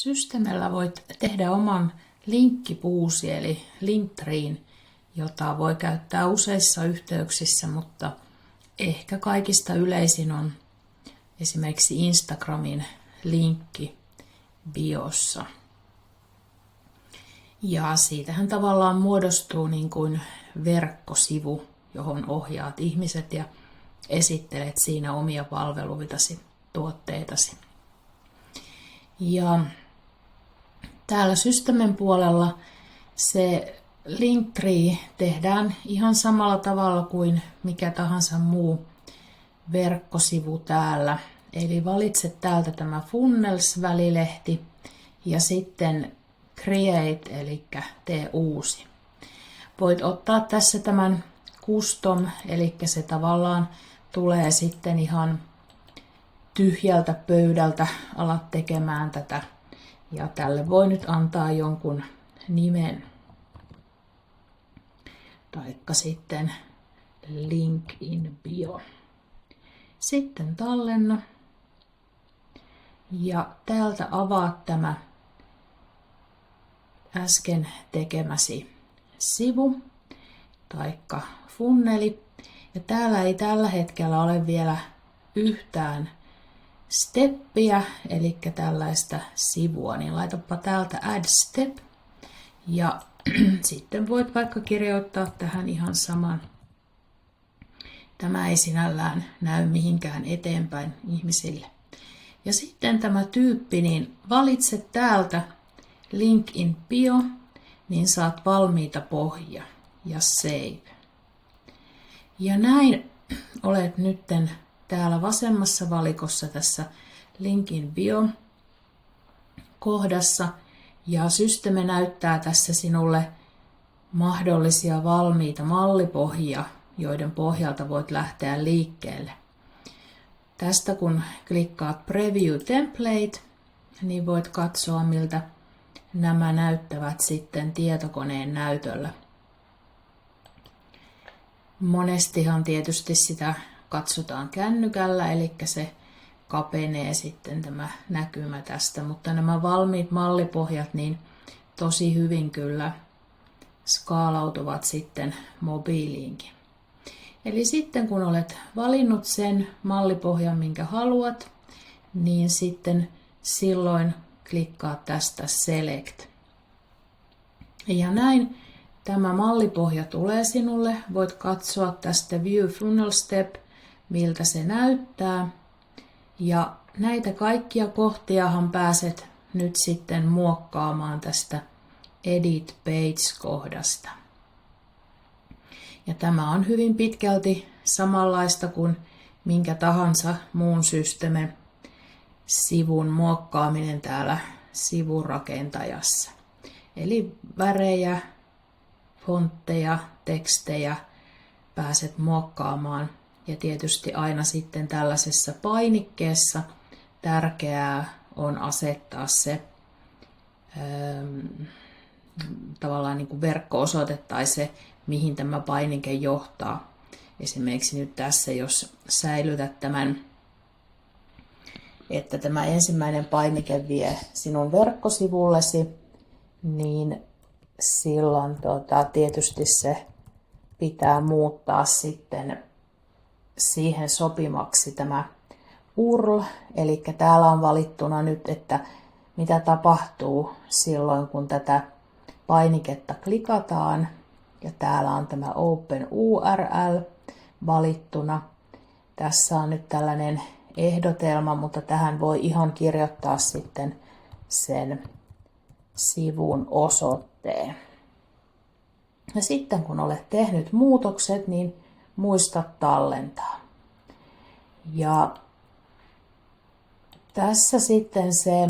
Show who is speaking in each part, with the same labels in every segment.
Speaker 1: Systemellä voit tehdä oman linkkipuusi eli Linktreen, jota voi käyttää useissa yhteyksissä, mutta ehkä kaikista yleisin on esimerkiksi Instagramin linkki biossa. Ja siitähän tavallaan muodostuu niin kuin verkkosivu, johon ohjaat ihmiset ja esittelet siinä omia palveluitasi, tuotteitasi. Ja täällä Systemen puolella se Linktree tehdään ihan samalla tavalla kuin mikä tahansa muu verkkosivu täällä. Eli valitset täältä tämä Funnels-välilehti ja sitten Create, eli tee uusi. Voit ottaa tässä tämän Custom, eli se tavallaan tulee sitten ihan tyhjältä pöydältä alat tekemään tätä. Ja tälle voi nyt antaa jonkun nimen. Taikka sitten link in bio. Sitten tallenna. Ja täältä avaat tämä äsken tekemäsi sivu taikka funneli. Ja täällä ei tällä hetkellä ole vielä yhtään steppiä, eli tällaista sivua, niin laitapa täältä add step ja sitten voit vaikka kirjoittaa tähän ihan saman. Tämä ei sinällään näy mihinkään eteenpäin ihmisille. Ja sitten tämä tyyppi, niin valitse täältä link in bio, niin saat valmiita pohjia ja save. Ja näin olet nytten täällä vasemmassa valikossa tässä link in bio kohdassa ja Systeme näyttää tässä sinulle mahdollisia valmiita mallipohjia, joiden pohjalta voit lähteä liikkeelle. Tästä kun klikkaat Preview Template, niin voit katsoa miltä nämä näyttävät sitten tietokoneen näytöllä. Monestihan tietysti sitä katsotaan kännykällä, eli se kapenee sitten tämä näkymä tästä, mutta nämä valmiit mallipohjat niin tosi hyvin kyllä skaalautuvat sitten mobiiliinkin. Eli sitten kun olet valinnut sen mallipohjan, minkä haluat, niin sitten silloin klikkaa tästä Select. Ja näin tämä mallipohja tulee sinulle. Voit katsoa tästä View Funnel Step, miltä se näyttää. Ja näitä kaikkia kohtiahan pääset nyt sitten muokkaamaan tästä Edit Page-kohdasta. Ja tämä on hyvin pitkälti samanlaista kuin minkä tahansa muun Systeme-sivun muokkaaminen täällä sivurakentajassa. Eli värejä, fontteja, tekstejä pääset muokkaamaan. Ja tietysti aina sitten tällaisessa painikkeessa tärkeää on asettaa se tavallaan niin kuin verkko-osoite tai se, mihin tämä painike johtaa. Esimerkiksi nyt tässä, jos säilytät tämän, että tämä ensimmäinen painike vie sinun verkkosivullesi, niin silloin tietysti se pitää muuttaa sitten siihen sopimaksi tämä URL. Eli täällä on valittuna nyt, että mitä tapahtuu silloin, kun tätä painiketta klikataan. Ja täällä on tämä Open URL valittuna. Tässä on nyt tällainen ehdotelma, mutta tähän voi ihan kirjoittaa sitten sen sivun osoitteen. Ja sitten kun olet tehnyt muutokset, niin muista tallentaa. Ja tässä sitten se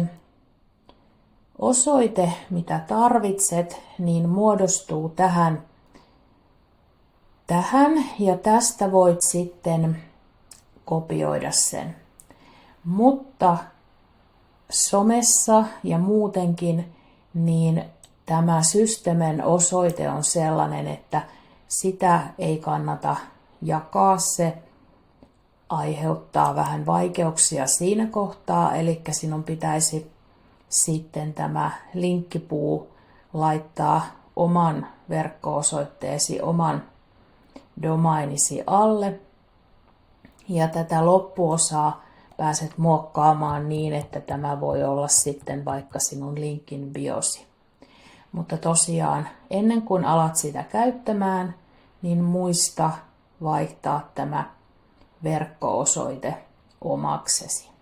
Speaker 1: osoite, mitä tarvitset, niin muodostuu tähän ja tästä voit sitten kopioida sen. Mutta somessa ja muutenkin niin tämä Systemen osoite on sellainen, että sitä ei kannata jakaa. Se aiheuttaa vähän vaikeuksia siinä kohtaa, eli sinun pitäisi sitten tämä linkkipuu laittaa oman verkko-osoitteesi, oman domainisi alle. Ja tätä loppuosaa pääset muokkaamaan niin, että tämä voi olla sitten vaikka sinun linkin biosi. Mutta tosiaan ennen kuin alat sitä käyttämään, niin muista vaihtaa tämä verkko-osoite omaksesi.